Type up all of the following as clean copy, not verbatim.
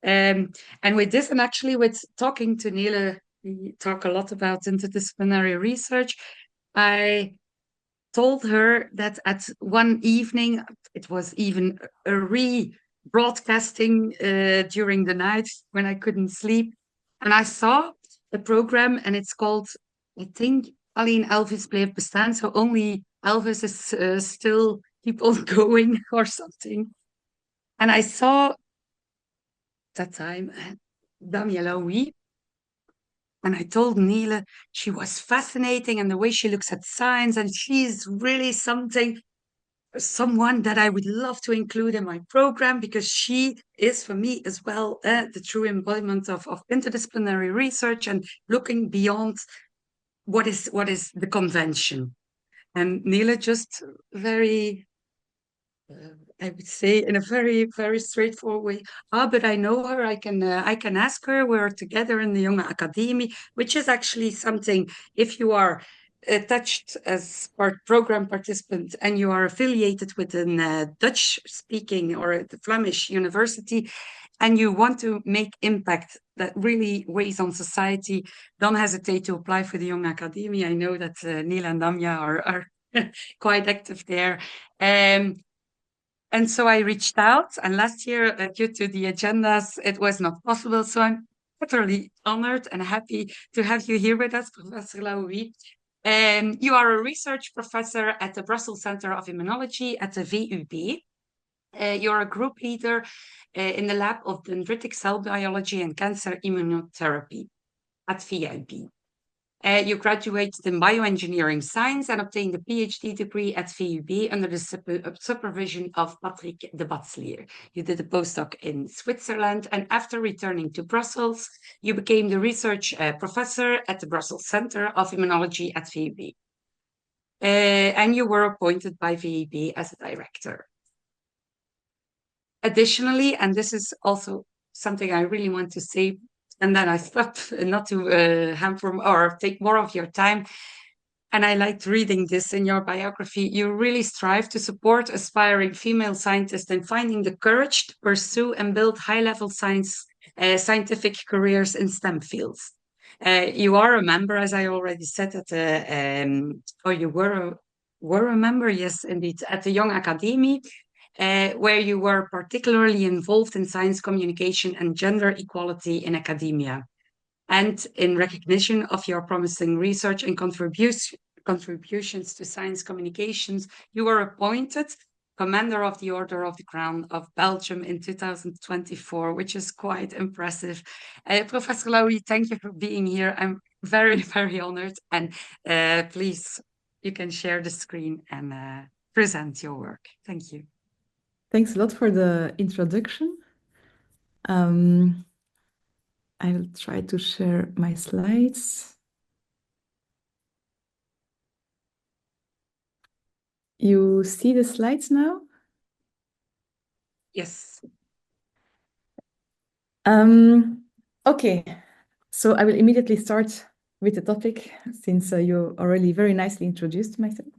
And with this, and actually with talking to Nele, we talk a lot about interdisciplinary research. I told her that at one evening, it was even a re-broadcasting during the night when I couldn't sleep. And I saw a program and it's called, I think, Alleen Elvis bleef bestaan. So only Elvis is still keep on going or something. And I saw that time Damya, oui. And I told Nele she was fascinating and the way she looks at science, and she's really someone that I would love to include in my program because she is, for me as well, the true embodiment of interdisciplinary research and looking beyond what is the convention. And Nele just very I would say in a very, very straightforward way. Ah, but I know her. I can ask her. We're together in the Young Academy, which is actually something. If you are attached as program participant and you are affiliated with a Dutch speaking or the Flemish university, and you want to make impact that really weighs on society, don't hesitate to apply for the Young Academy. I know that Neil and Damya are quite active there. Um, and so I reached out, and last year, due to the agendas, it was not possible. So I'm utterly honored and happy to have you here with us, Professor Laoui. You are a research professor at the Brussels Center of Immunology at the VUB. You're a group leader in the lab of dendritic cell biology and cancer immunotherapy at VUB. You graduated in bioengineering science and obtained a PhD degree at VUB under the supervision of Patrick de Batslier. You did a postdoc in Switzerland, and after returning to Brussels, you became the research professor at the Brussels Center of Immunology at VUB. And you were appointed by VUB as a director. Additionally, and this is also something I really want to say, and then I stop not to hamper or take more of your time. And I liked reading this in your biography. You really strive to support aspiring female scientists in finding the courage to pursue and build high-level scientific careers in STEM fields. You are a member, as I already said, or you were a member, yes, indeed, at the Young Academy, where you were particularly involved in science communication and gender equality in academia. And in recognition of your promising research and contributions to science communications, you were appointed Commander of the Order of the Crown of Belgium in 2024, which is quite impressive. Professor Lowry, thank you for being here. I'm very, very honored. And please, you can share the screen and present your work. Thank you. Thanks a lot for the introduction. I will try to share my slides. You see the slides now? Yes. Okay, so I will immediately start with the topic since you already very nicely introduced myself.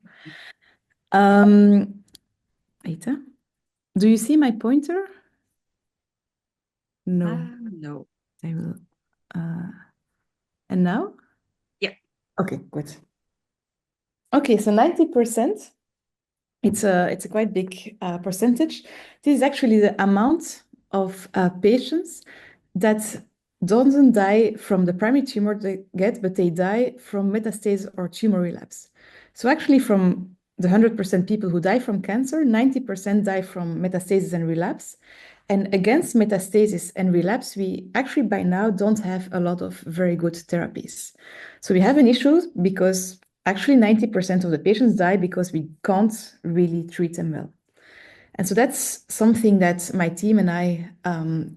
Wait, do you see my pointer? No. No. I will. And now? Yeah. Okay, good. Okay, so 90%. It's a quite big percentage. This is actually the amount of patients that don't die from the primary tumor they get, but they die from metastasis or tumor relapse. So actually from the 100% people who die from cancer, 90% die from metastasis and relapse. And against metastasis and relapse, we actually by now don't have a lot of very good therapies. So we have an issue because actually 90% of the patients die because we can't really treat them well. And so that's something that my team and I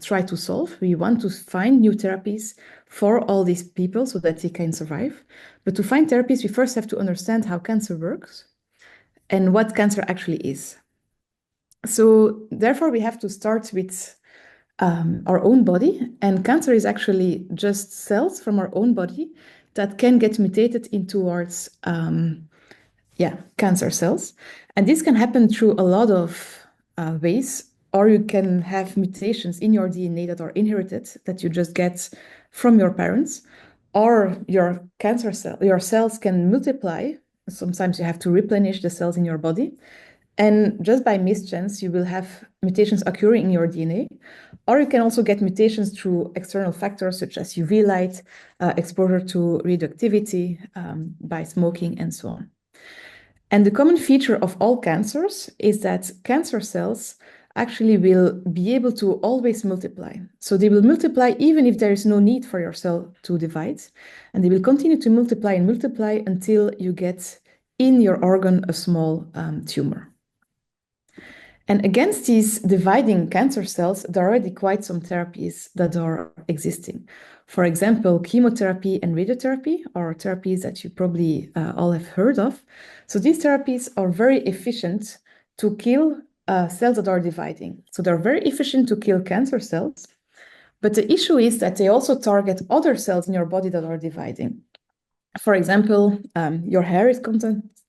try to solve. We want to find new therapies for all these people so that they can survive. But to find therapies, we first have to understand how cancer works and what cancer actually is. So therefore, we have to start with our own body. And cancer is actually just cells from our own body that can get mutated in towards cancer cells. And this can happen through a lot of ways or you can have mutations in your DNA that are inherited, that you just get from your parents, or your cells can multiply. Sometimes you have to replenish the cells in your body. And just by mischance, you will have mutations occurring in your DNA, or you can also get mutations through external factors such as UV light, exposure to radioactivity, by smoking, and so on. And the common feature of all cancers is that cancer cells actually will be able to always multiply. So they will multiply even if there is no need for your cell to divide. And they will continue to multiply and multiply until you get in your organ a small tumor. And against these dividing cancer cells, there are already quite some therapies that are existing. For example, chemotherapy and radiotherapy are therapies that you probably all have heard of. So these therapies are very efficient to kill cells that are dividing. So they're very efficient to kill cancer cells. But the issue is that they also target other cells in your body that are dividing. For example, your hair is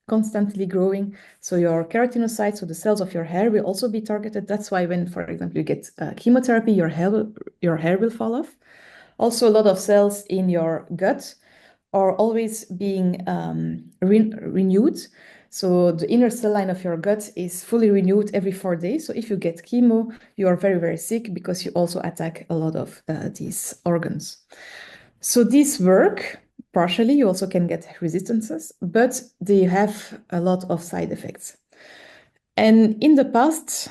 constantly growing, so your keratinocytes, so the cells of your hair, will also be targeted. That's why when, for example, you get chemotherapy, your hair will fall off. Also, a lot of cells in your gut are always being renewed. So the inner cell line of your gut is fully renewed every 4 days. So if you get chemo, you are very, very sick because you also attack a lot of these organs. So these work partially. You also can get resistances, but they have a lot of side effects. And in the past,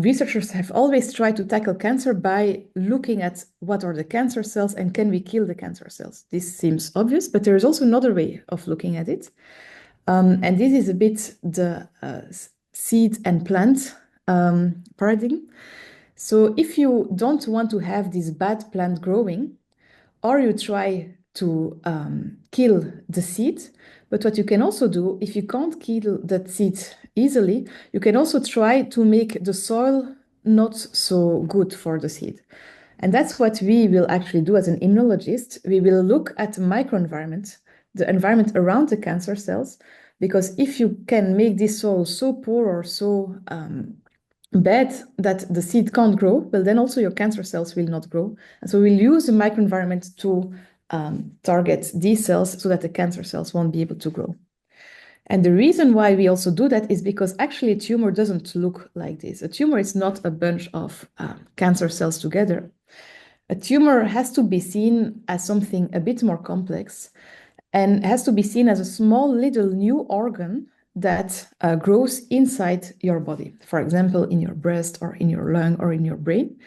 researchers have always tried to tackle cancer by looking at what are the cancer cells and can we kill the cancer cells. This seems obvious, but there is also another way of looking at it. And this is a bit the seed and plant paradigm. So if you don't want to have this bad plant growing, or you try to kill the seed, but what you can also do, if you can't kill that seed easily, you can also try to make the soil not so good for the seed. And that's what we will actually do as an immunologist. We will look at the microenvironment, the environment around the cancer cells, because if you can make this soil so poor or so bad that the seed can't grow, well, then also your cancer cells will not grow. And so we'll use the microenvironment to target these cells so that the cancer cells won't be able to grow. And the reason why we also do that is because actually a tumor doesn't look like this. A tumor is not a bunch of cancer cells together. A tumor has to be seen as something a bit more complex and has to be seen as a small little new organ that grows inside your body, for example, in your breast or in your lung or in your brain.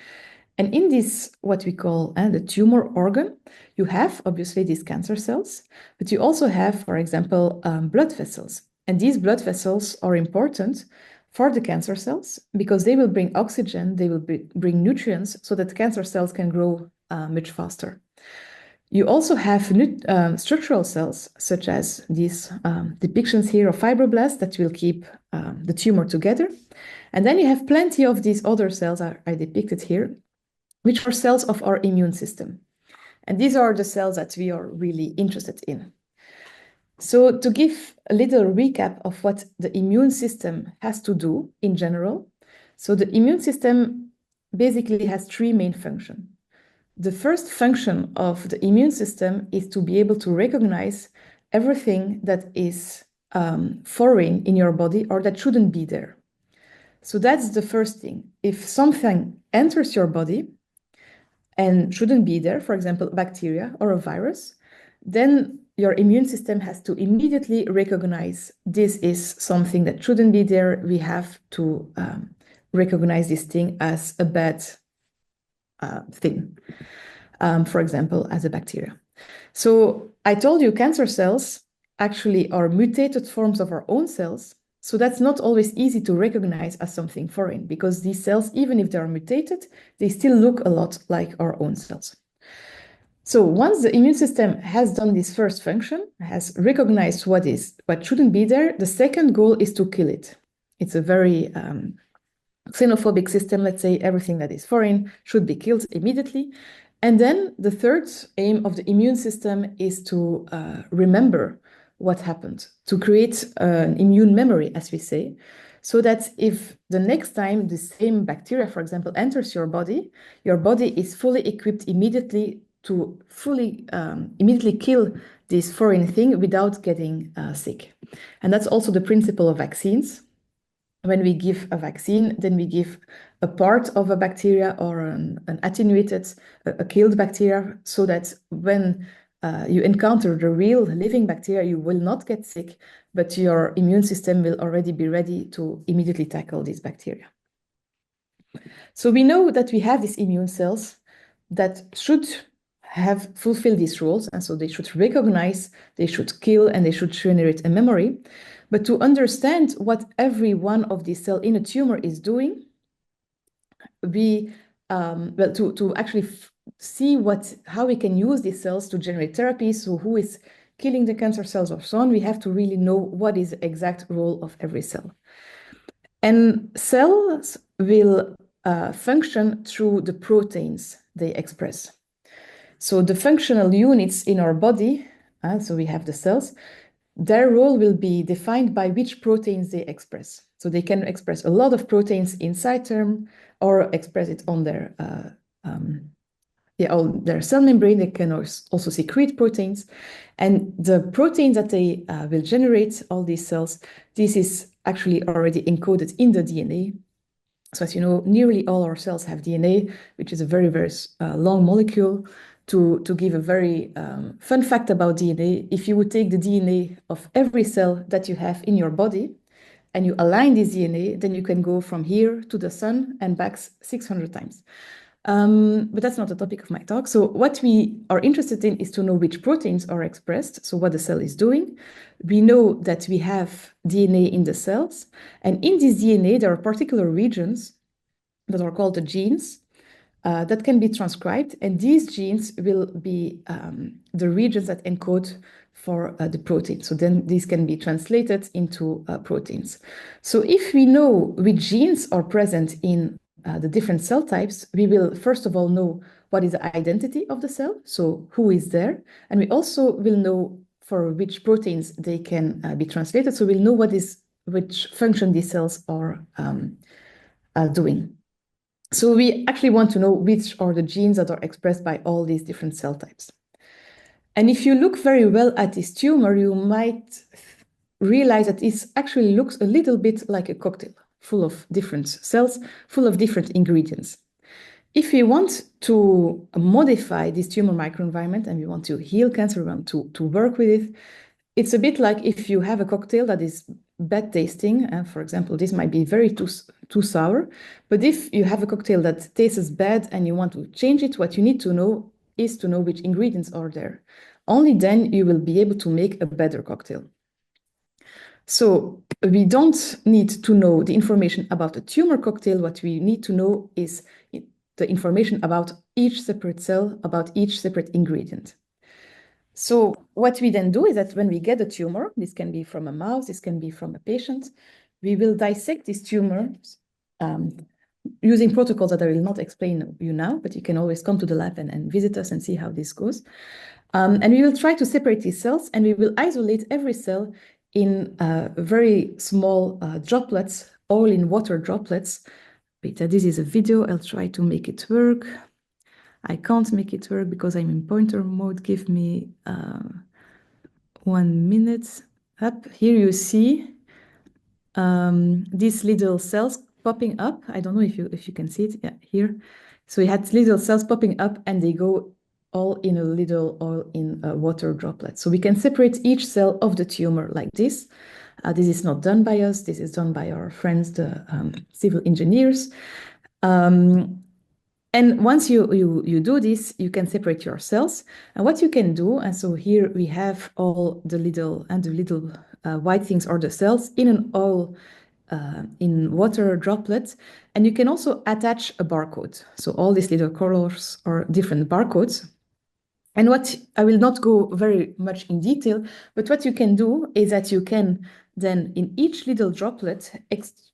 And in this, what we call the tumor organ, you have obviously these cancer cells, but you also have, for example, blood vessels. And these blood vessels are important for the cancer cells because they will bring oxygen, they will bring nutrients so that cancer cells can grow much faster. You also have structural cells, such as these depictions here of fibroblasts that will keep the tumor together. And then you have plenty of these other cells are depicted here, which are cells of our immune system. And these are the cells that we are really interested in. So to give a little recap of what the immune system has to do in general, so the immune system basically has 3 main functions. The first function of the immune system is to be able to recognize everything that is foreign in your body or that shouldn't be there. So that's the first thing. If something enters your body and shouldn't be there, for example, bacteria or a virus, then your immune system has to immediately recognize this is something that shouldn't be there. We have to recognize this thing as a bad thing, for example, as a bacteria. So I told you cancer cells actually are mutated forms of our own cells. So that's not always easy to recognize as something foreign because these cells, even if they are mutated, they still look a lot like our own cells. So once the immune system has done this first function, has recognized what shouldn't be there, the second goal is to kill it. It's a very xenophobic system. Let's say everything that is foreign should be killed immediately. And then the third aim of the immune system is to remember what happened, to create an immune memory, as we say. so that if the next time the same bacteria, for example, enters your body is fully equipped immediately to immediately kill this foreign thing without getting sick. And that's also the principle of vaccines. When we give a vaccine, then we give a part of a bacteria or an attenuated, a killed bacteria, so that when you encounter the real living bacteria, you will not get sick, but your immune system will already be ready to immediately tackle these bacteria. So we know that we have these immune cells that should have fulfilled these roles, and so they should recognize, they should kill, and they should generate a memory. But to understand what every one of these cells in a tumor is doing, to actually see how we can use these cells to generate therapies, so who is killing the cancer cells or so on, we have to really know what is the exact role of every cell. And cells will function through the proteins they express. So the functional units in our body, so we have the cells, their role will be defined by which proteins they express. So they can express a lot of proteins inside them or express it on their cell membrane. They can also secrete proteins. And the proteins that they will generate, all these cells, this is actually already encoded in the DNA. So as you know, nearly all our cells have DNA, which is a very, very long molecule. To give a very fun fact about DNA, if you would take the DNA of every cell that you have in your body and you align this DNA, then you can go from here to the sun and back 600 times. But that's not the topic of my talk. So what we are interested in is to know which proteins are expressed, so what the cell is doing. We know that we have DNA in the cells, and in this DNA, there are particular regions that are called the genes that can be transcribed, and these genes will be the regions that encode for the protein. So then these can be translated into proteins. So if we know which genes are present in the different cell types, we will first of all know what is the identity of the cell, so who is there, and we also will know for which proteins they can be translated, so we'll know which function these cells are doing. So we actually want to know which are the genes that are expressed by all these different cell types. And if you look very well at this tumor, you might realize that it actually looks a little bit like a cocktail, full of different cells, full of different ingredients. If we want to modify this tumor microenvironment and we want to heal cancer, we want to work with it, it's a bit like if you have a cocktail that is bad tasting, for example, this might be very too sour, but if you have a cocktail that tastes bad and you want to change it, what you need to know is to know which ingredients are there. Only then you will be able to make a better cocktail. So we don't need to know the information about the tumor cocktail. What we need to know is the information about each separate cell, about each separate ingredient. So what we then do is that when we get a tumor, this can be from a mouse, this can be from a patient, we will dissect these tumors using protocols that I will not explain you now, but you can always come to the lab and visit us and see how this goes. And we will try to separate these cells, and we will isolate every cell in very small droplets, all in water droplets. Wait, this is a video. I'll try to make it work. I can't make it work because I'm in pointer mode. Give me 1 minute. Up here you see these little cells popping up. I don't know if you can see it. Yeah, here. So we had little cells popping up, and they go all in a water droplet. So we can separate each cell of the tumor like this. This is not done by us. This is done by our friends, the civil engineers. And once you do this, you can separate your cells. And what you can do, and so here we have all the little white things are the cells in an oil in water droplets. And you can also attach a barcode. So all these little colors are different barcodes. And what I will not go very much in detail, but what you can do is that you can then in each little droplet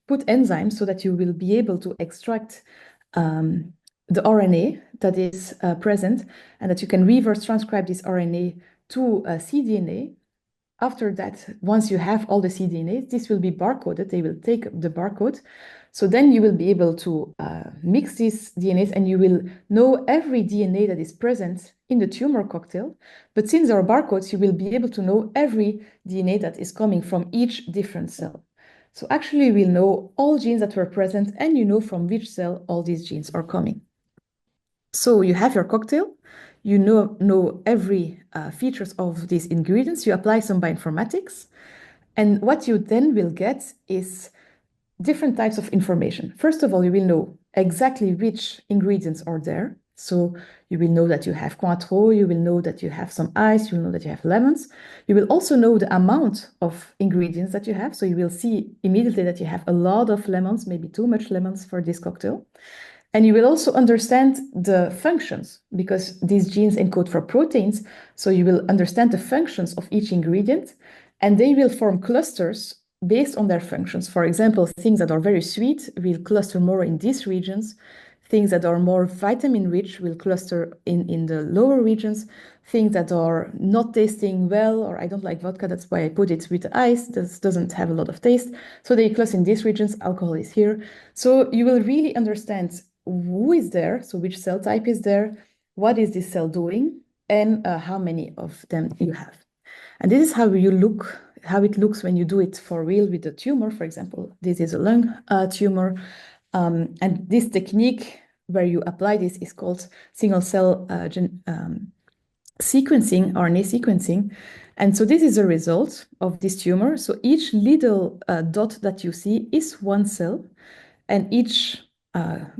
put enzymes so that you will be able to extract the RNA that is present, and that you can reverse transcribe this RNA to cDNA. after that, once you have all the cDNAs, this will be barcoded. They will take the barcode. So then you will be able to mix these DNAs and you will know every DNA that is present in the tumor cocktail. But since there are barcodes, you will be able to know every DNA that is coming from each different cell. So actually, we'll know all genes that were present and you know from which cell all these genes are coming. So you have your cocktail, you know every features of these ingredients, you apply some bioinformatics, and what you then will get is different types of information. First of all, you will know exactly which ingredients are there. So you will know that you have Cointreau, you will know that you have some ice, you will know that you have lemons. You will also know the amount of ingredients that you have. So you will see immediately that you have a lot of lemons, maybe too much lemons for this cocktail. And you will also understand the functions because these genes encode for proteins. So you will understand the functions of each ingredient and they will form clusters based on their functions. For example, things that are very sweet will cluster more in these regions. Things that are more vitamin rich will cluster in the lower regions. Things that are not tasting well, or I don't like vodka, that's why I put it with ice. This doesn't have a lot of taste. So they cluster in these regions, alcohol is here. So you will really understand who is there, so which cell type is there, what is this cell doing, and how many of them you have. And this is how it looks when you do it for real with a tumor. For example, this is a lung tumor. And this technique where you apply this is called single cell sequencing, RNA sequencing. And so this is a result of this tumor. So each little dot that you see is one cell, and each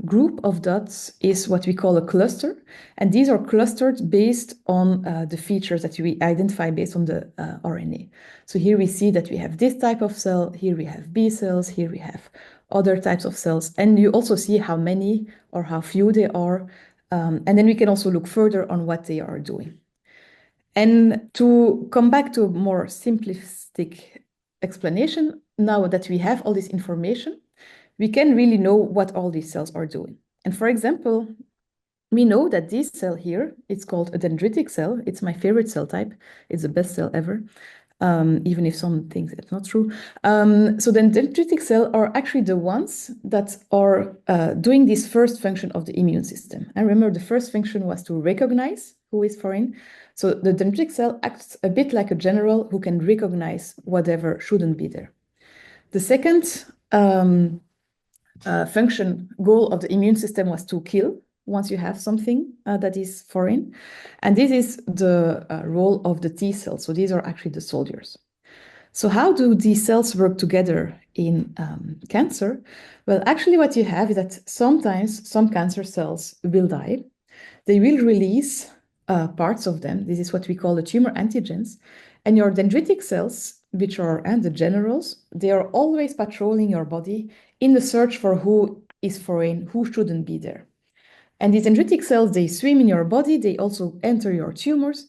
group of dots is what we call a cluster. And these are clustered based on the features that we identify based on the RNA. So here we see that we have this type of cell, here we have B cells, here we have other types of cells. And you also see how many or how few they are. And then we can also look further on what they are doing. And to come back to a more simplistic explanation, now that we have all this information, we can really know what all these cells are doing. And for example, we know that this cell here, it's called a dendritic cell. It's my favorite cell type. It's the best cell ever, even if some think it's not true. So the dendritic cells are actually the ones that are doing this first function of the immune system. And remember, the first function was to recognize who is foreign. So the dendritic cell acts a bit like a general who can recognize whatever shouldn't be there. The second function goal of the immune system was to kill once you have something that is foreign. And this is the role of the T cells. So these are actually the soldiers. So how do these cells work together in cancer? Well, actually what you have is that sometimes some cancer cells will die. They will release parts of them. This is what we call the tumor antigens. And your dendritic cells, which are and the generals, they are always patrolling your body in the search for who is foreign, who shouldn't be there. And these dendritic cells, they swim in your body, they also enter your tumors.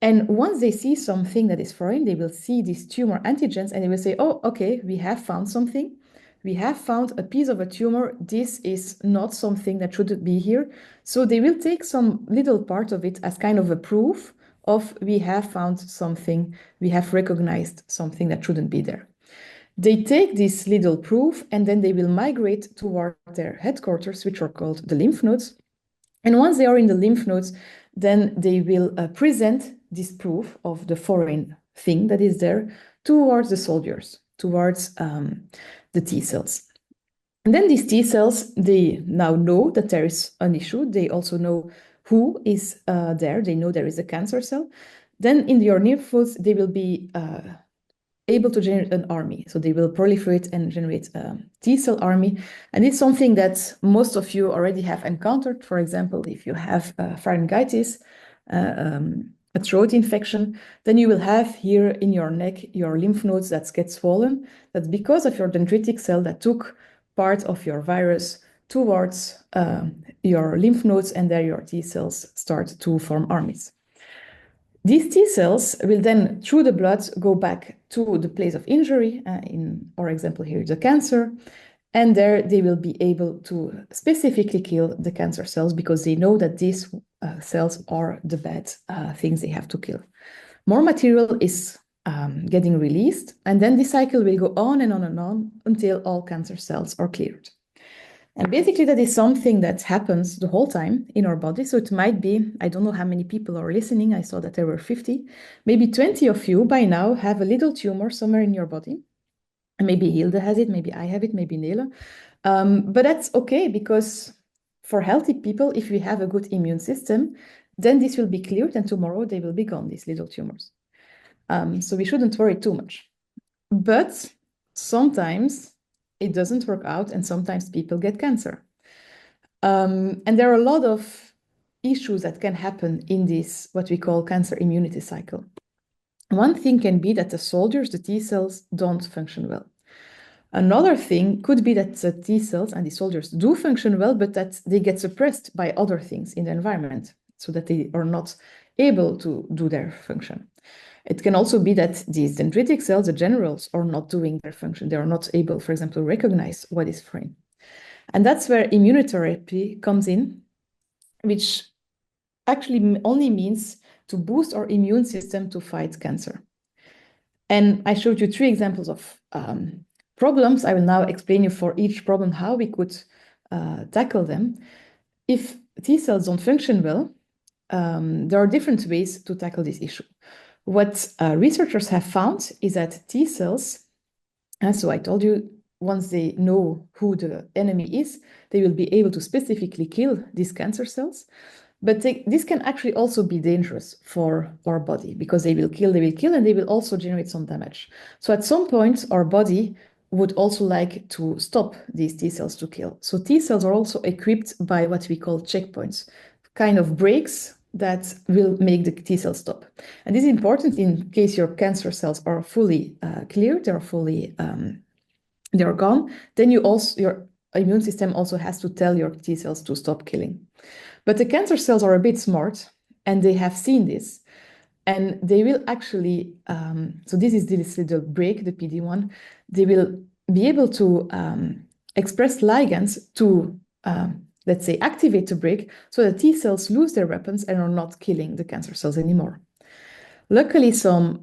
And once they see something that is foreign, they will see these tumor antigens and they will say, oh, okay, we have found something. We have found a piece of a tumor. This is not something that should be here. So they will take some little part of it as kind of a proof of we have found something, we have recognized something that shouldn't be there. They take this little proof and then they will migrate toward their headquarters, which are called the lymph nodes. And once they are in the lymph nodes, then they will present this proof of the foreign thing that is there towards the soldiers, towards the T cells. And then these T cells, they now know that there is an issue. They also know who is there. They know there is a cancer cell. Then in your lymph nodes, they will be able to generate an army. So they will proliferate and generate a T cell army. And it's something that most of you already have encountered. For example, if you have pharyngitis, a throat infection, then you will have here in your neck, your lymph nodes that get swollen. That's because of your dendritic cell that took part of your virus towards your lymph nodes, and there your T cells start to form armies. These T cells will then, through the blood, go back to the place of injury, in our example here, the cancer, and there they will be able to specifically kill the cancer cells because they know that these cells are the bad things they have to kill. More material is getting released. And then this cycle will go on and on and on until all cancer cells are cleared. And basically, that is something that happens the whole time in our body. So it might be, I don't know how many people are listening. I saw that there were 50. Maybe 20 of you by now have a little tumor somewhere in your body. And maybe Hilde has it, maybe I have it, maybe Nele. But that's okay, because for healthy people, if we have a good immune system, then this will be cleared and tomorrow they will be gone, these little tumors. So we shouldn't worry too much. But sometimes it doesn't work out and sometimes people get cancer. And there are a lot of issues that can happen in this, what we call cancer immunity cycle. One thing can be that the soldiers, the T cells, don't function well. Another thing could be that the T cells and the soldiers do function well, but that they get suppressed by other things in the environment so that they are not able to do their function. It can also be that these dendritic cells, the generals, are not doing their function. They are not able, for example, to recognize what is foreign. And that's where immunotherapy comes in, which actually only means to boost our immune system to fight cancer. And I showed you 3 examples of problems. I will now explain you for each problem how we could tackle them. If T cells don't function well, there are different ways to tackle this issue. What researchers have found is that T cells, and so I told you, once they know who the enemy is, they will be able to specifically kill these cancer cells. But this can actually also be dangerous for our body because they will kill, and they will also generate some damage. So at some point, our body would also like to stop these T cells to kill. So T cells are also equipped by what we call checkpoints, kind of breaks that will make the T cells stop. And this is important in case your cancer cells are fully cleared, they're gone. Then your immune system also has to tell your T cells to stop killing. But the cancer cells are a bit smart, and they have seen this. And they will actually, so this is this little break, the PD-1, they will be able to express ligands to, let's say, activate the break so that T cells lose their weapons and are not killing the cancer cells anymore. Luckily, some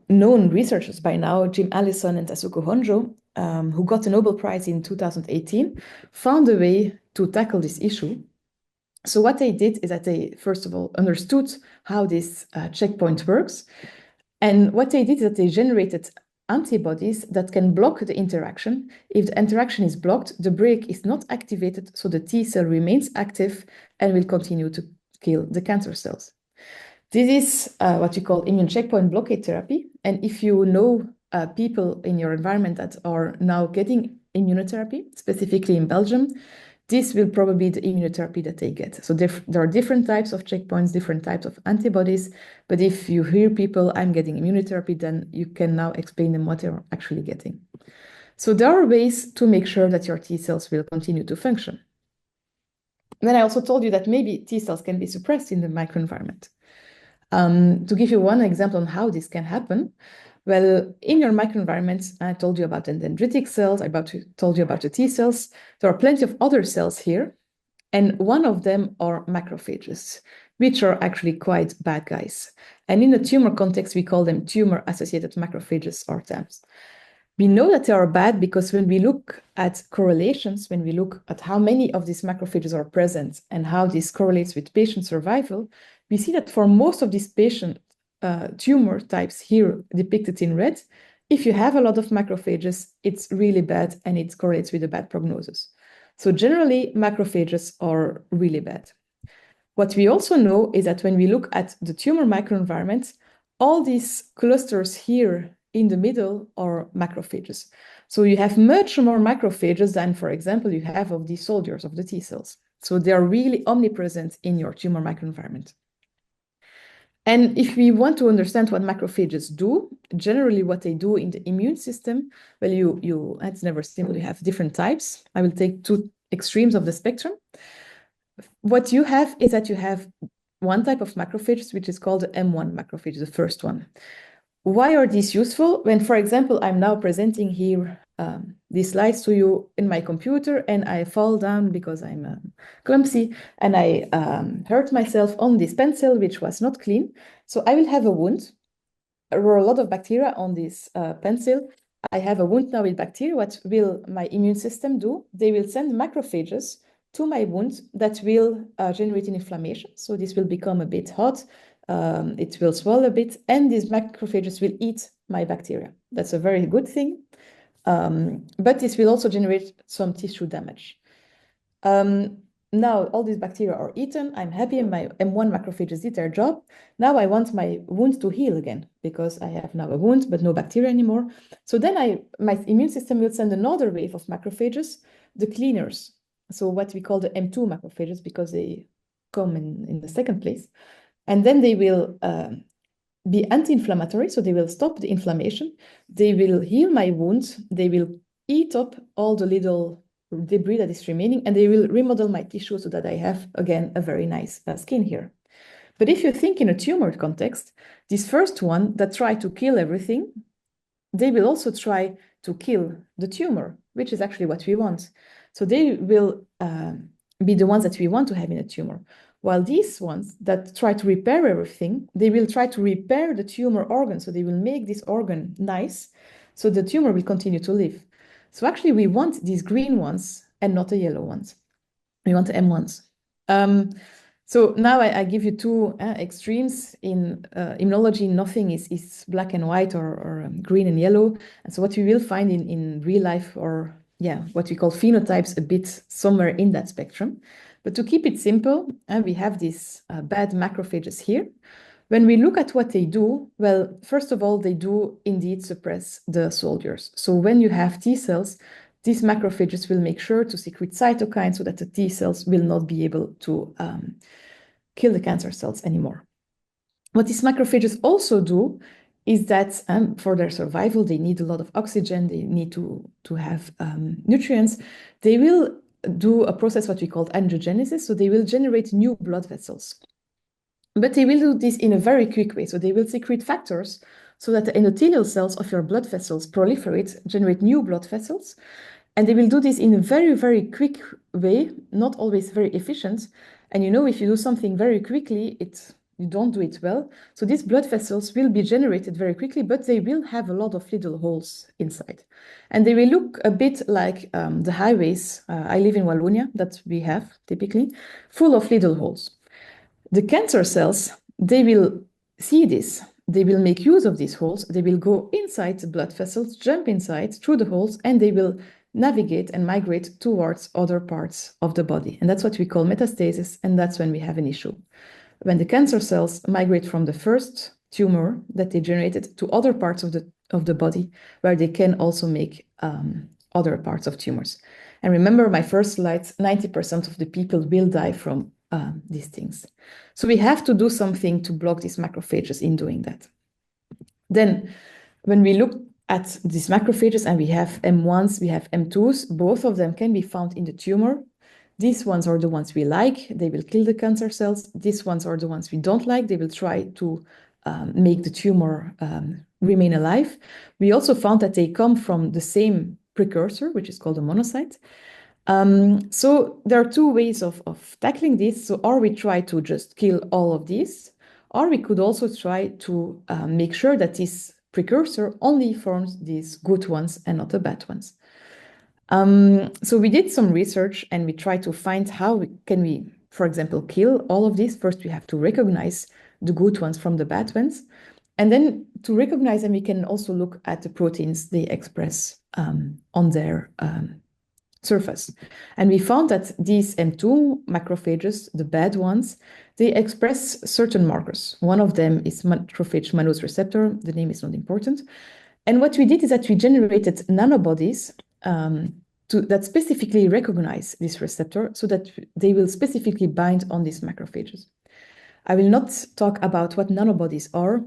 known researchers by now, Jim Allison and Tasuku Honjo, who got the Nobel Prize in 2018, found a way to tackle this issue. So what they did is that they, first of all, understood how this checkpoint works. And what they did is that they generated antibodies that can block the interaction. If the interaction is blocked, the brake is not activated, so the T cell remains active and will continue to kill the cancer cells. This is what you call immune checkpoint blockade therapy. And if you know people in your environment that are now getting immunotherapy, specifically in Belgium, this will probably be the immunotherapy that they get. So there are different types of checkpoints, different types of antibodies. But if you hear people, I'm getting immunotherapy, then you can now explain them what they're actually getting. So there are ways to make sure that your T cells will continue to function. Then I also told you that maybe T cells can be suppressed in the microenvironment. To give you one example on how this can happen, well, in your microenvironment, I told you about the dendritic cells, told you about the T cells. There are plenty of other cells here, and one of them are macrophages, which are actually quite bad guys. And in the tumor context, we call them tumor-associated macrophages, or TAMs. We know that they are bad because when we look at correlations, when we look at how many of these macrophages are present and how this correlates with patient survival, we see that for most of these patient tumor types here depicted in red, if you have a lot of macrophages, it's really bad and it correlates with a bad prognosis. So generally, macrophages are really bad. What we also know is that when we look at the tumor microenvironment, all these clusters here in the middle are macrophages. So you have much more macrophages than, for example, you have of the soldiers of the T cells. So they are really omnipresent in your tumor microenvironment. And if we want to understand what macrophages do, generally what they do in the immune system, well, it's never simple, you have different types. I will take 2 extremes of the spectrum. What you have is that you have one type of macrophages, which is called the M1 macrophage, the first one. Why are these useful? When, for example, I'm now presenting here these slides to you in my computer and I fall down because I'm clumsy and I hurt myself on this pencil, which was not clean. So I will have a wound. there were a lot of bacteria on this pencil. I have a wound now with bacteria. What will my immune system do? They will send macrophages to my wound that will generate an inflammation. So this will become a bit hot. It will swell a bit, and these macrophages will eat my bacteria. That's a very good thing. But this will also generate some tissue damage. Now all these bacteria are eaten. I'm happy, and my M1 macrophages did their job. Now I want my wound to heal again because I have now a wound, but no bacteria anymore. So then my immune system will send another wave of macrophages, the cleaners. So what we call the M2 macrophages, because they come in the second place. And then they will be anti-inflammatory, so they will stop the inflammation. They will heal my wound. They will eat up all the little debris that is remaining, and they will remodel my tissue so that I have, again, a very nice skin here. But if you think in a tumor context, this first one that try to kill everything, they will also try to kill the tumor, which is actually what we want. So they will be the ones that we want to have in a tumor. While these ones that try to repair everything, they will try to repair the tumor organ. So they will make this organ nice, so the tumor will continue to live. So actually we want these green ones and not the yellow ones. We want the M1s. So now I give you two extremes. In immunology, nothing is black and white or green and yellow. And so what we will find in real life, or what we call phenotypes, a bit somewhere in that spectrum. But to keep it simple, we have these bad macrophages here. When we look at what they do, well, first of all, they do indeed suppress the soldiers. So when you have T cells, these macrophages will make sure to secrete cytokines so that the T cells will not be able to kill the cancer cells anymore. What these macrophages also do is that for their survival, they need a lot of oxygen, they need to have nutrients. They will do a process what we call angiogenesis, so they will generate new blood vessels. But they will do this in a very quick way. So they will secrete factors so that the endothelial cells of your blood vessels proliferate, generate new blood vessels. And they will do this in a very, very quick way, not always very efficient. And you know, if you do something very quickly, you don't do it well. So these blood vessels will be generated very quickly, but they will have a lot of little holes inside. And they will look a bit like the highways. I live in Wallonia, that we have typically, full of little holes. The cancer cells, they will see this. They will make use of these holes. They will go inside the blood vessels, jump inside through the holes, and they will navigate and migrate towards other parts of the body. And that's what we call metastasis, and that's when we have an issue. When the cancer cells migrate from the first tumor that they generated to other parts of the body, where they can also make other parts of tumors. And remember my first slides, 90% of the people will die from these things. So we have to do something to block these macrophages in doing that. Then when we look at these macrophages, and we have M1s, we have M2s, both of them can be found in the tumor. These ones are the ones we like. They will kill the cancer cells. These ones are the ones we don't like. They will try to make the tumor remain alive. We also found that they come from the same precursor, which is called a monocyte. So there are two ways of tackling this. So or we try to just kill all of these, or we could also try to make sure that this precursor only forms these good ones and not the bad ones. So we did some research and we tried to find how can we, for example, kill all of these. First, we have to recognize the good ones from the bad ones. And then to recognize them, we can also look at the proteins they express on their surface. And we found that these M2 macrophages, the bad ones, they express certain markers. One of them is macrophage mannose receptor. The name is not important. And what we did is that we generated nanobodies that specifically recognize this receptor so that they will specifically bind on these macrophages. I will not talk about what nanobodies are.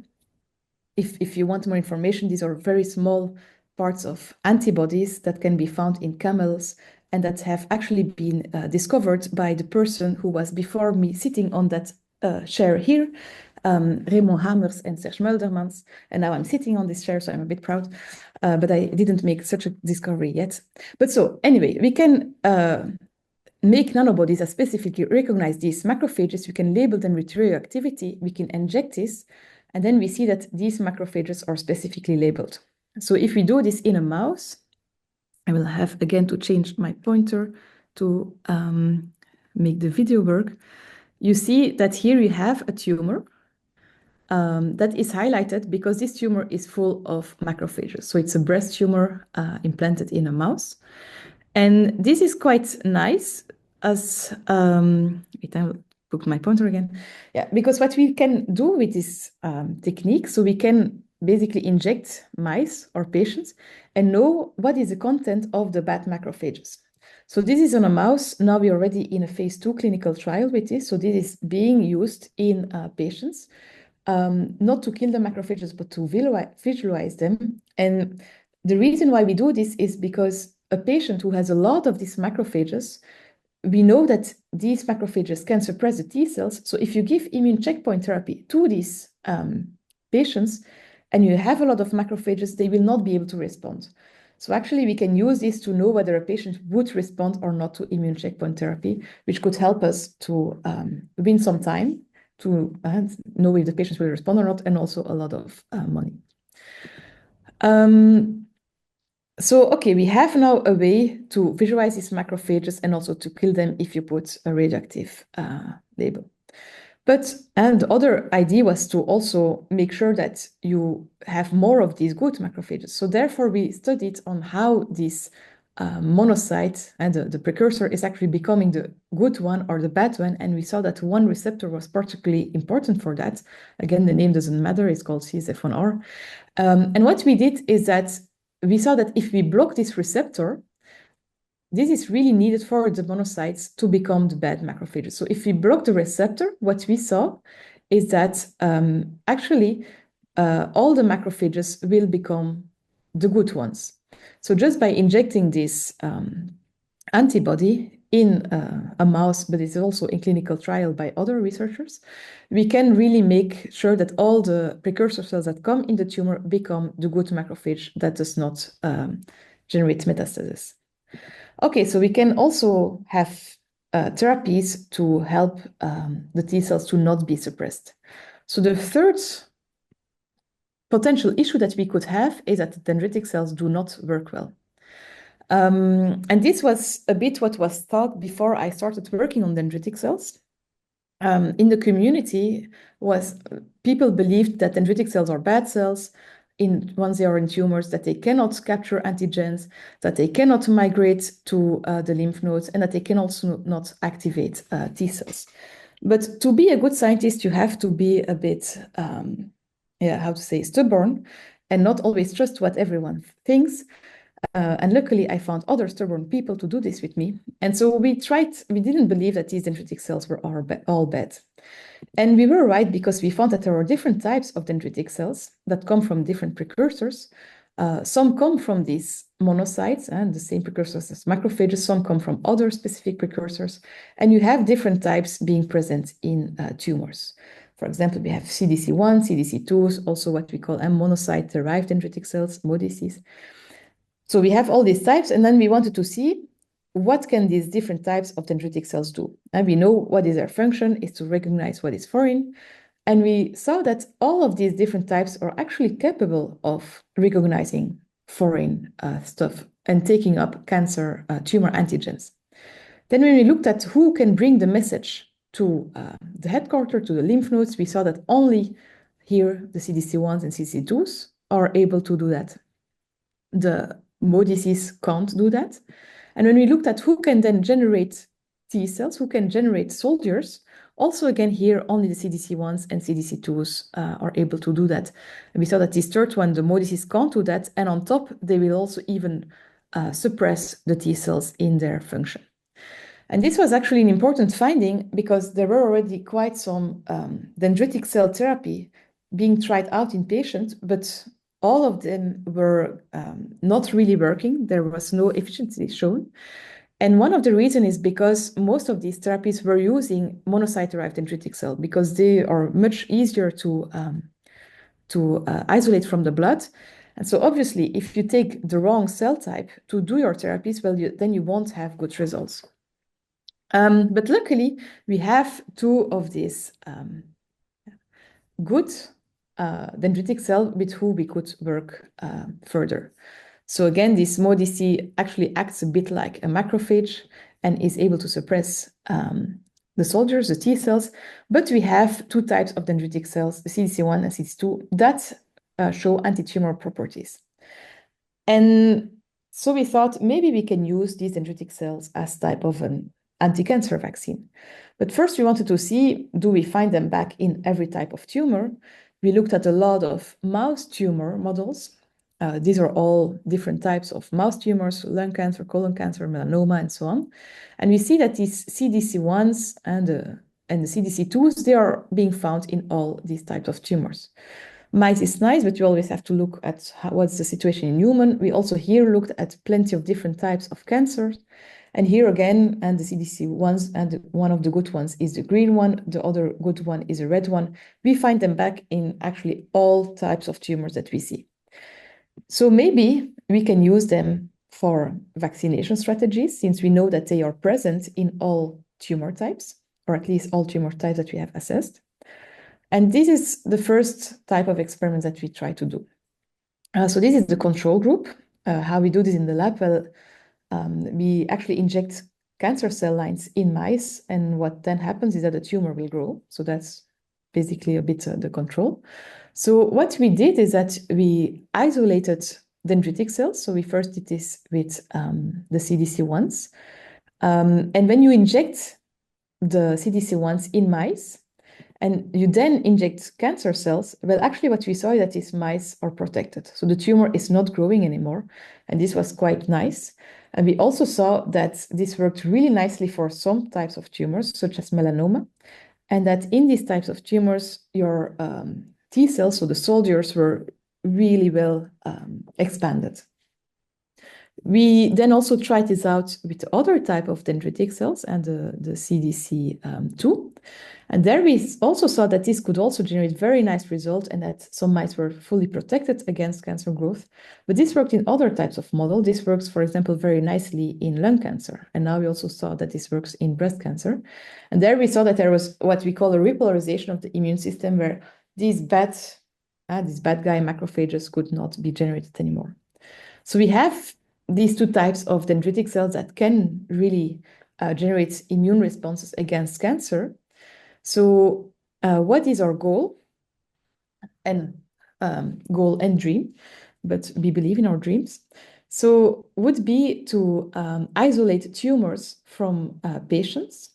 If you want more information, these are very small parts of antibodies that can be found in camels and that have actually been discovered by the person who was before me sitting on that chair here, Raymond Hamers and Serge Muldermans. And now I'm sitting on this chair, so I'm a bit proud, but I didn't make such a discovery yet. But so anyway, we can make nanobodies that specifically recognize these macrophages. We can label them with radioactivity. We can inject this. And then we see that these macrophages are specifically labeled. So if we do this in a mouse, I will have again to change my pointer to make the video work. You see that here you have a tumor that is highlighted because this tumor is full of macrophages. So it's a breast tumor implanted in a mouse. And this is quite nice as, wait, I will put my pointer again. Yeah, because what we can do with this technique, so we can basically inject mice or patients and know what is the content of the bad macrophages. So this is on a mouse. Now we're already in a phase 2 clinical trial with this. So this is being used in patients, not to kill the macrophages, but to visualize them. And the reason why we do this is because a patient who has a lot of these macrophages, we know that these macrophages can suppress the T cells. So if you give immune checkpoint therapy to these patients and you have a lot of macrophages, they will not be able to respond. So actually, we can use this to know whether a patient would respond or not to immune checkpoint therapy, which could help us to win some time to know if the patients will respond or not, and also a lot of money. So, okay, we have now a way to visualize these macrophages and also to kill them if you put a radioactive label. And the other idea was to also make sure that you have more of these good macrophages. So therefore, we studied on how this monocyte and the precursor is actually becoming the good one or the bad one. And we saw that one receptor was particularly important for that. Again, the name doesn't matter. It's called CSF1R. And what we did is that we saw that if we block this receptor, this is really needed for the monocytes to become the bad macrophages. So if we block the receptor, what we saw is that actually all the macrophages will become the good ones. So just by injecting this antibody in a mouse, but it's also in clinical trial by other researchers, we can really make sure that all the precursor cells that come in the tumor become the good macrophage that does not generate metastasis. Okay, so we can also have therapies to help the T cells to not be suppressed. So the third potential issue that we could have is that the dendritic cells do not work well. And this was a bit what was thought before I started working on dendritic cells. In the community, people believed that dendritic cells are bad cells once they are in tumors, that they cannot capture antigens, that they cannot migrate to the lymph nodes, and that they can also not activate T cells. But to be a good scientist, you have to be a bit, stubborn and not always trust what everyone thinks. And luckily, I found other stubborn people to do this with me. And so we didn't believe that these dendritic cells were all bad. And we were right because we found that there are different types of dendritic cells that come from different precursors. Some come from these monocytes and the same precursors as macrophages. Some come from other specific precursors. And you have different types being present in tumors. For example, we have CDC1, CDC2s, also what we call monocyte-derived dendritic cells, MODCs. So we have all these types, and then we wanted to see what can these different types of dendritic cells do. And we know what is their function is to recognize what is foreign. And we saw that all of these different types are actually capable of recognizing foreign stuff and taking up cancer tumor antigens. Then when we looked at who can bring the message to the headquarters, to the lymph nodes, we saw that only here the CDC1s and CDC2s are able to do that. The MODCs can't do that. And when we looked at who can then generate T cells, who can generate soldiers, also again here only the CDC1s and CDC2s are able to do that. And we saw that this third one, the MODCs can't do that. And on top, they will also even suppress the T cells in their function. And this was actually an important finding because there were already quite some dendritic cell therapy being tried out in patients, but all of them were not really working. There was no efficiency shown. And one of the reasons is because most of these therapies were using monocyte-derived dendritic cell because they are much easier to isolate from the blood. And so obviously, if you take the wrong cell type to do your therapies, well, then you won't have good results. But luckily, we have two of these good dendritic cell with who we could work further. So again, this MODC actually acts a bit like a macrophage and is able to suppress the soldiers, the T cells, but we have two types of dendritic cells, CDC1 and CDC2, that show anti-tumor properties. And so we thought maybe we can use these dendritic cells as type of an anti-cancer vaccine. But first we wanted to see, do we find them back in every type of tumor? We looked at a lot of mouse tumor models. These are all different types of mouse tumors, lung cancer, colon cancer, melanoma, and so on. And we see that these CDC1s and the CDC2s, they are being found in all these types of tumors. Mice is nice, but you always have to look at what's the situation in human. We also here looked at plenty of different types of cancers. And here again, and the CDC ones, and one of the good ones is the green one, the other good one is a red one. We find them back in actually all types of tumors that we see. So maybe we can use them for vaccination strategies, since we know that they are present in all tumor types, or at least all tumor types that we have assessed. And this is the first type of experiment that we try to do. So this is the control group. How we do this in the lab? Well, we actually inject cancer cell lines in mice, and what then happens is that the tumor will grow. So that's basically a bit the control. So what we did is that we isolated dendritic cells. So we first did this with the CDC1s. And when you inject the CDC1s in mice, and you then inject cancer cells, well, actually what we saw is that these mice are protected. So the tumor is not growing anymore. And this was quite nice. And we also saw that this worked really nicely for some types of tumors, such as melanoma. And that in these types of tumors, your T cells, so the soldiers, were really well expanded. We then also tried this out with the other type of dendritic cells and the CDC2. And there we also saw that this could also generate very nice results and that some mice were fully protected against cancer growth. But this worked in other types of model. This works, for example, very nicely in lung cancer. And now we also saw that this works in breast cancer. And there we saw that there was what we call a repolarization of the immune system, where these bad guy macrophages could not be generated anymore. So we have these two types of dendritic cells that can really generate immune responses against cancer. So what is our goal? And goal and dream, but we believe in our dreams. So would be to isolate tumors from patients.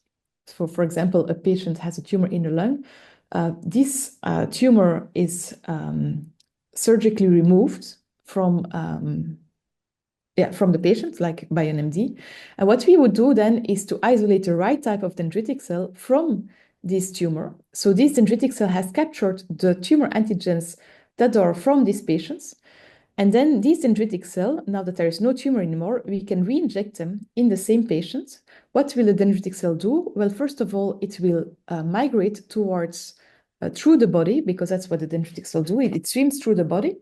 So for example, a patient has a tumor in the lung. This tumor is surgically removed from the patient, like by an MD. And what we would do then is to isolate the right type of dendritic cell from this tumor. So this dendritic cell has captured the tumor antigens that are from these patients. And then these dendritic cell, now that there is no tumor anymore, we can re-inject them in the same patient. What will the dendritic cell do? Well, first of all, it will migrate towards through the body, because that's what the dendritic cell do. It swims through the body.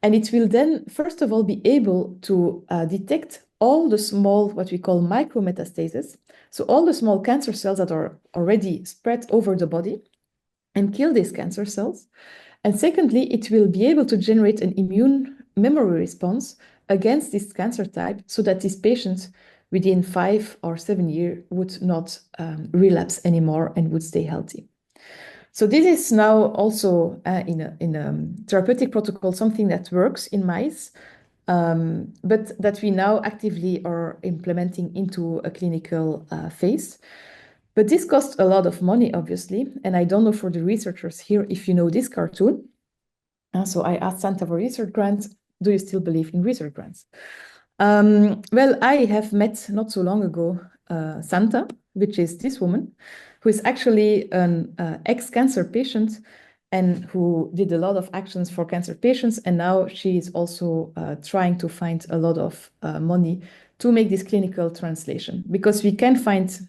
And it will then, first of all, be able to detect all the small, what we call micrometastases. So all the small cancer cells that are already spread over the body and kill these cancer cells. And secondly, it will be able to generate an immune memory response against this cancer type so that these patients within 5 or 7 years would not relapse anymore and would stay healthy. So this is now also in a therapeutic protocol, something that works in mice, but that we now actively are implementing into a clinical phase. But this costs a lot of money, obviously, and I don't know for the researchers here if you know this cartoon. So I asked Santa for research grants. Do you still believe in research grants? Well, I have met not so long ago Santa, which is this woman, who is actually an ex-cancer patient and who did a lot of actions for cancer patients. And now she is also trying to find a lot of money to make this clinical translation, because we can find,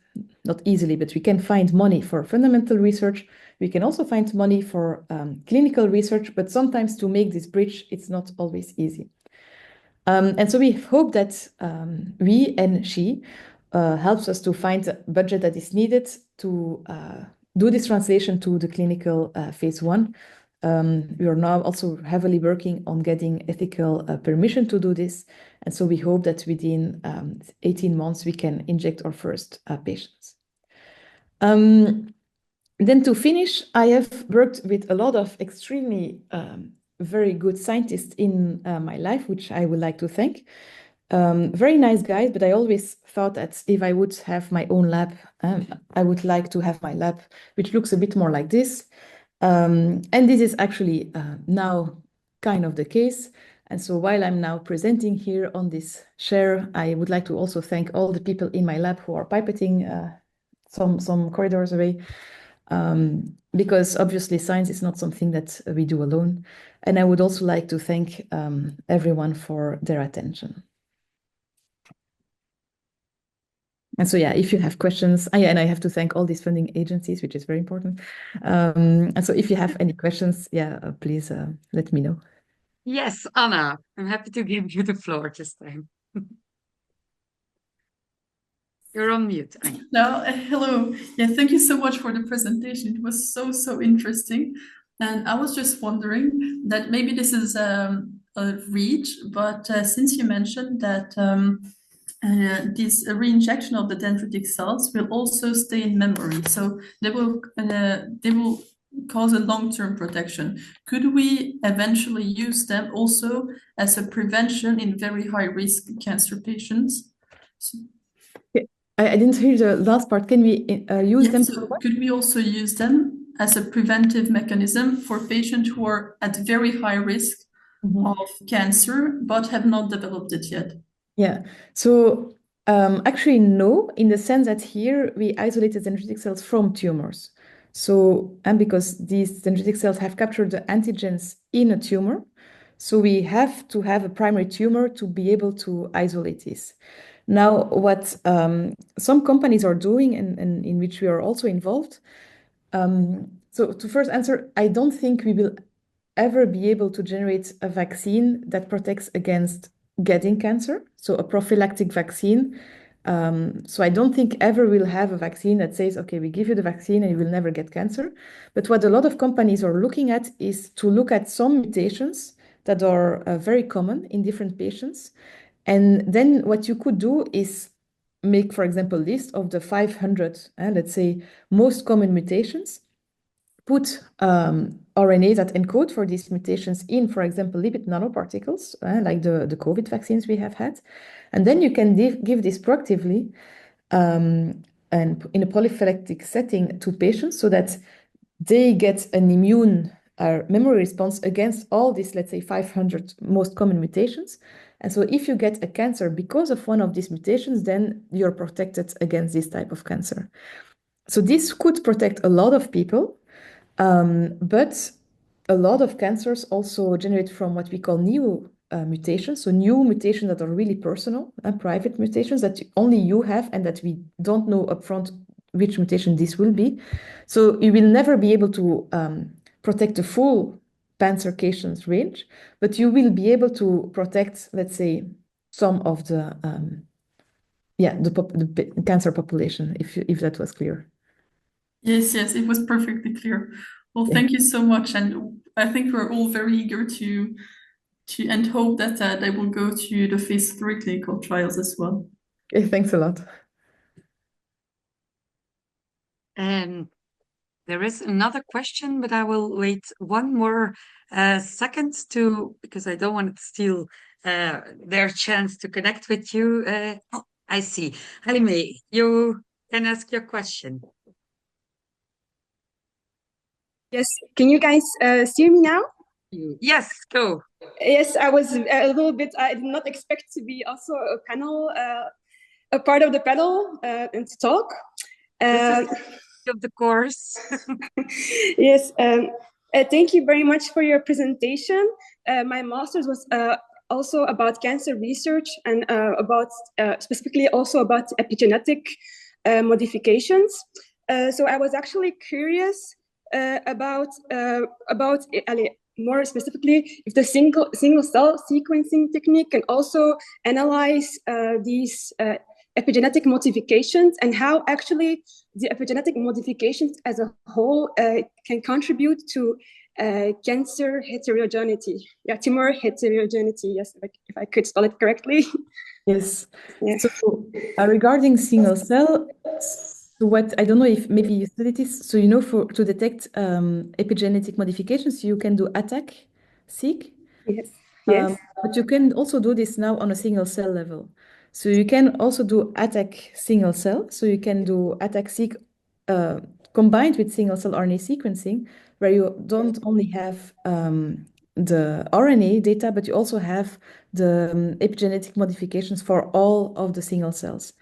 not easily, but we can find money for fundamental research. We can also find money for clinical research, but sometimes to make this bridge, it's not always easy. And so we hope that we and she helps us to find a budget that is needed to do this translation to the clinical phase 1. We are now also heavily working on getting ethical permission to do this. And so we hope that within 18 months, we can inject our first patients. Then to finish, I have worked with a lot of extremely very good scientists in my life, which I would like to thank. Very nice guys, but I always thought that if I would have my own lab, I would like to have my lab, which looks a bit more like this. And this is actually now kind of the case. And so while I'm now presenting here on this share, I would like to also thank all the people in my lab who are pipetting some corridors away. Because obviously science is not something that we do alone. And I would also like to thank everyone for their attention. And so, yeah, if you have questions, and I have to thank all these funding agencies, which is very important. And so if you have any questions, please let me know. Yes, Anna, I'm happy to give you the floor this time. You're on mute, Anja. No, hello. Yeah, thank you so much for the presentation. It was so interesting. And I was just wondering that maybe this is a reach, but since you mentioned that this reinjection of the dendritic cells will also stay in memory, so they will cause a long-term protection. Could we eventually use them also as a prevention in very high-risk cancer patients? So, I didn't hear the last part. Can we use them? So could we also use them as a preventive mechanism for patients who are at very high risk of cancer but have not developed it yet? Yeah. So actually, no, in the sense that here we isolated dendritic cells from tumors. So, and because these dendritic cells have captured the antigens in a tumor, so we have to have a primary tumor to be able to isolate this. Now, what some companies are doing, and in which we are also involved, so to first answer, I don't think we will ever be able to generate a vaccine that protects against getting cancer, so a prophylactic vaccine. So I don't think ever we'll have a vaccine that says, okay, we give you the vaccine and you will never get cancer. But what a lot of companies are looking at is to look at some mutations that are very common in different patients. And then what you could do is make, for example, a list of the 500, let's say, most common mutations, put RNA that encode for these mutations in, for example, lipid nanoparticles, like the COVID vaccines we have had. And then you can give this proactively and in a prophylactic setting to patients so that they get an immune memory response against all these, let's say, 500 most common mutations. And so if you get a cancer because of one of these mutations, then you're protected against this type of cancer. So this could protect a lot of people, but a lot of cancers also generate from what we call new mutations. So new mutations that are really personal and private mutations that only you have and that we don't know upfront which mutation this will be. So you will never be able to protect the full pan-circations range, but you will be able to protect, let's say, some of the the cancer population, if that was clear. Yes, it was perfectly clear. Well, thank you so much, and I think we're all very eager to and hope that they will go to the phase 3 clinical trials as well. Okay, thanks a lot. There is another question, but I will wait one more second because I don't want to steal their chance to connect with you. Oh, I see. Jaime, you can ask your question. Yes, can you guys see me now? Yes, go. Yes, I was a little bit, I did not expect to be also a panel, a part of the panel and to talk. This is of the course. Yes, thank you very much for your presentation. My master's was also about cancer research and about specifically also about epigenetic modifications. So I was actually curious about more specifically if the single cell sequencing technique can also analyze these epigenetic modifications and how actually the epigenetic modifications as a whole can contribute to cancer heterogeneity. Yeah, tumor heterogeneity. Yes, if I could spell it correctly. Yes. Yeah. So regarding single cell, so what I don't know if maybe you studied this. So for to detect epigenetic modifications, you can do ATAC-seq. Yes. Yes. But you can also do this now on a single cell level. So you can also do ATAC single cell. So you can do ATAC-seq combined with single cell RNA sequencing, where you don't only have the RNA data, but you also have the epigenetic modifications for all of the single cells.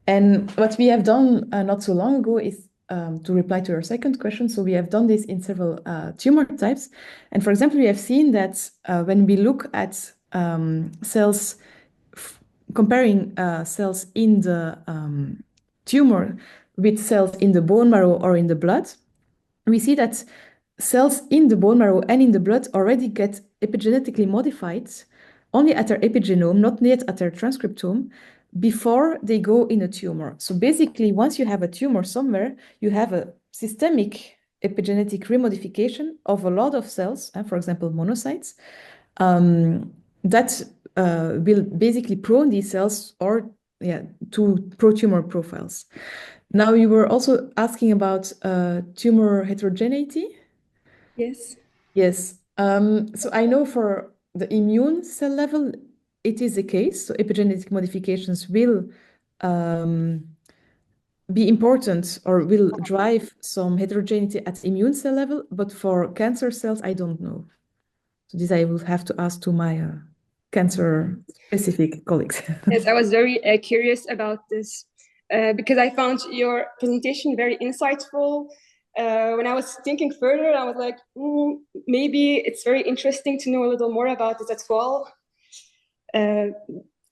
And what we have done not so long ago is to reply to your second question. So we have done this in several tumor types. And for example, we have seen that when we look at cells, comparing cells in the tumor with cells in the bone marrow or in the blood, we see that cells in the bone marrow and in the blood already get epigenetically modified only at their epigenome, not yet at their transcriptome, before they go in a tumor. So basically, once you have a tumor somewhere, you have a systemic epigenetic remodification of a lot of cells, for example, monocytes, that will basically prone these cells to pro-tumor profiles. Now, you were also asking about tumor heterogeneity. Yes. Yes. So I know for the immune cell level, it is the case. So epigenetic modifications will be important or will drive some heterogeneity at immune cell level, but for cancer cells, I don't know. So this I will have to ask to my cancer-specific colleagues. Yes, I was very curious about this because I found your presentation very insightful. When I was thinking further, I was like, maybe it's very interesting to know a little more about this as well.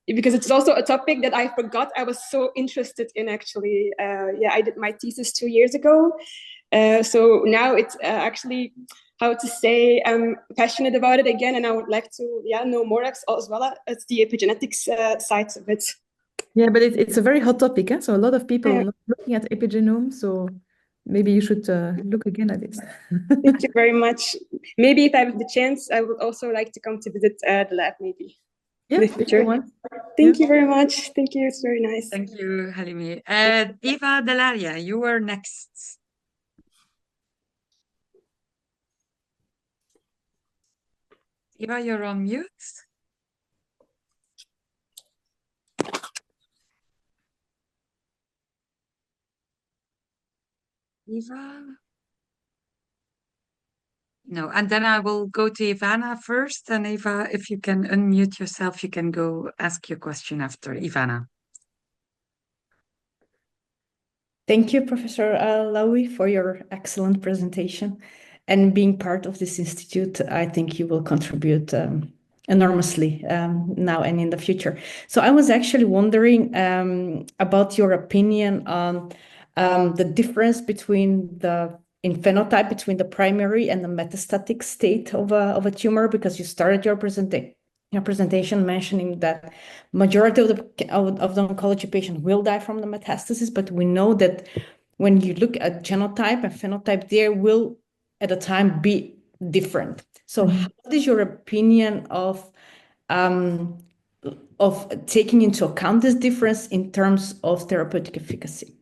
Because it's also a topic that I forgot I was so interested in, actually. I did my thesis 2 years ago. So now it's actually, how to say, I'm passionate about it again, and I would like to know more as well as the epigenetics sides of it. Yeah, but it's a very hot topic, so a lot of people are looking at epigenome, so maybe you should look again at it. Thank you very much. Maybe if I have the chance, I would also like to come to visit the lab, maybe. Yeah, in the future. Thank you very much. Thank you. It's very nice. Thank you, Halimi. Eva Delaria, you were next. Eva, you're on mute. Eva? No, and then I will go to Ivana first. And Eva, if you can unmute yourself, you can go ask your question after Ivana. Thank you, Professor Lowy, for your excellent presentation. And being part of this institute, I think you will contribute enormously now and in the future. So I was actually wondering about your opinion on the difference in phenotype between the primary and the metastatic state of a tumor, because you started your presentation mentioning that majority of the oncology patients will die from the metastasis, but we know that when you look at genotype and phenotype, there will at a time be different. So what is your opinion of taking into account this difference in terms of therapeutic efficacy?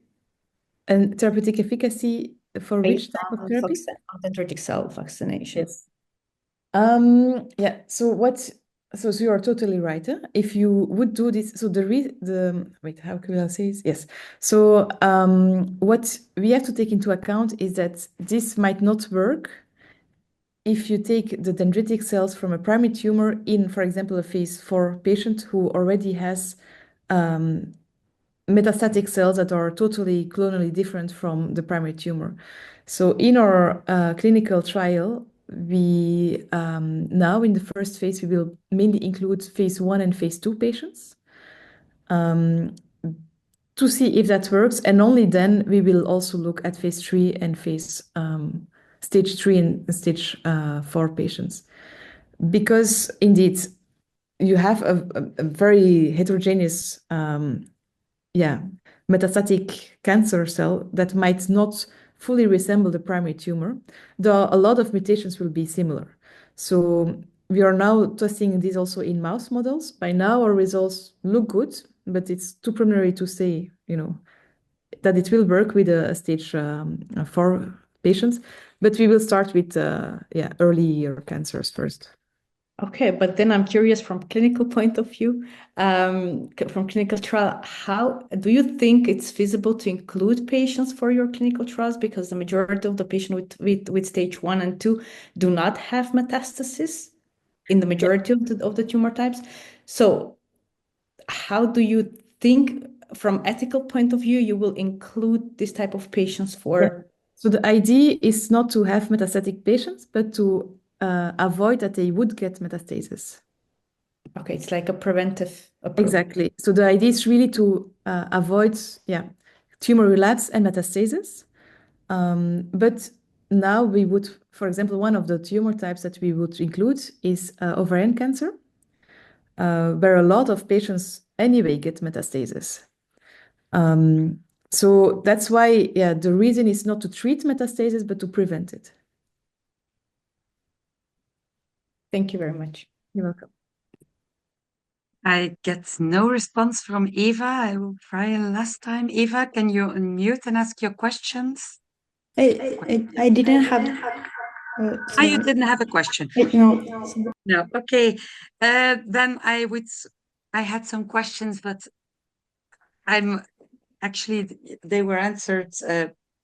And therapeutic efficacy for which type of therapy? Dendritic cell vaccination. Yes. So you are totally right. If you would do this, so wait, how can I say this? Yes. So what we have to take into account is that this might not work if you take the dendritic cells from a primary tumor in, for example, a phase 4 patient who already has metastatic cells that are totally clonally different from the primary tumor. So in our clinical trial, we now in the first phase, we will mainly include phase 1 and phase 2 patients to see if that works. And only then we will also look at phase 3 and stage 3 and stage 4 patients. Because indeed, you have a very heterogeneous metastatic cancer cell that might not fully resemble the primary tumor, though a lot of mutations will be similar. So we are now testing this also in mouse models. By now, our results look good, but it's too preliminary to say, that it will work with a stage 4 patients. But we will start with earlier cancers first. Okay, but then I'm curious from clinical point of view, from clinical trial, how do you think it's feasible to include patients for your clinical trials? Because the majority of the patients with stage 1 and 2 do not have metastasis in the majority of the tumor types. So how do you think from ethical point of view, you will include this type of patients for... Yeah. So the idea is not to have metastatic patients, but to avoid that they would get metastasis. Okay, it's like a preventive approach. Exactly. So the idea is really to avoid tumor relapse and metastasis. But now we would, for example, one of the tumor types that we would include is ovarian cancer, where a lot of patients anyway get metastasis. So that's why, the reason is not to treat metastasis, but to prevent it. Thank you very much. You're welcome. I get no response from Eva. I will try last time. Eva, can you unmute and ask your questions? I didn't have. You didn't have a question. No. No. Okay. Then I had some questions, but I'm actually, they were answered.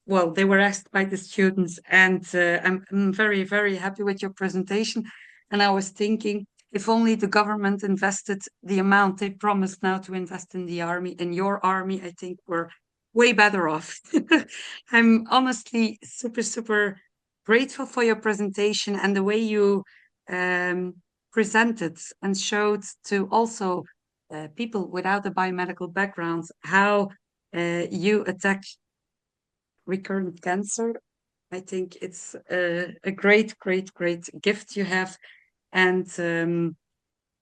Well, they were asked by the students, and I'm very, very happy with your presentation. And I was thinking, if only the government invested the amount they promised now to invest in the army, in your army, I think we're way better off. I'm honestly super, super grateful for your presentation and the way you presented and showed to also people without a biomedical background how you attack recurrent cancer. I think it's a great, great, great gift you have. And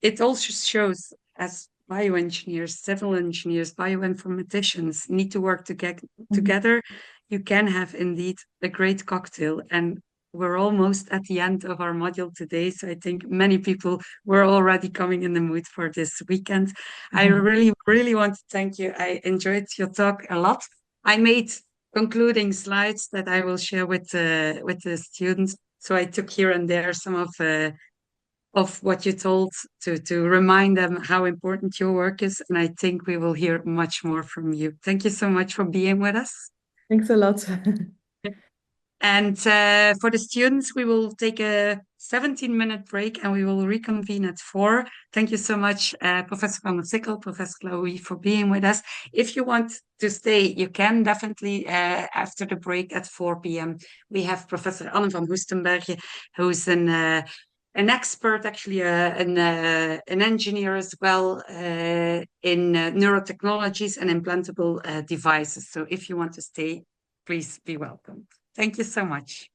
it also shows as bioengineers, civil engineers, bioinformaticians need to work together. You can have indeed a great cocktail. And we're almost at the end of our module today. So I think many people were already coming in the mood for this weekend. I really, really want to thank you. I enjoyed your talk a lot. I made concluding slides that I will share with the students. So I took here and there some of what you told to remind them how important your work is. And I think we will hear much more from you. Thank you so much for being with us. Thanks a lot. And for the students, we will take a 17-minute break and we will reconvene at 4. Thank you so much, Professor van der Sikkel, Professor Chloe, for being with us. If you want to stay, you can definitely after the break at 4 p.m. We have Professor Anne van Hoestenbergje, who's an expert, actually an engineer as well in neurotechnologies and implantable devices. So if you want to stay, please be welcome. Thank you so much.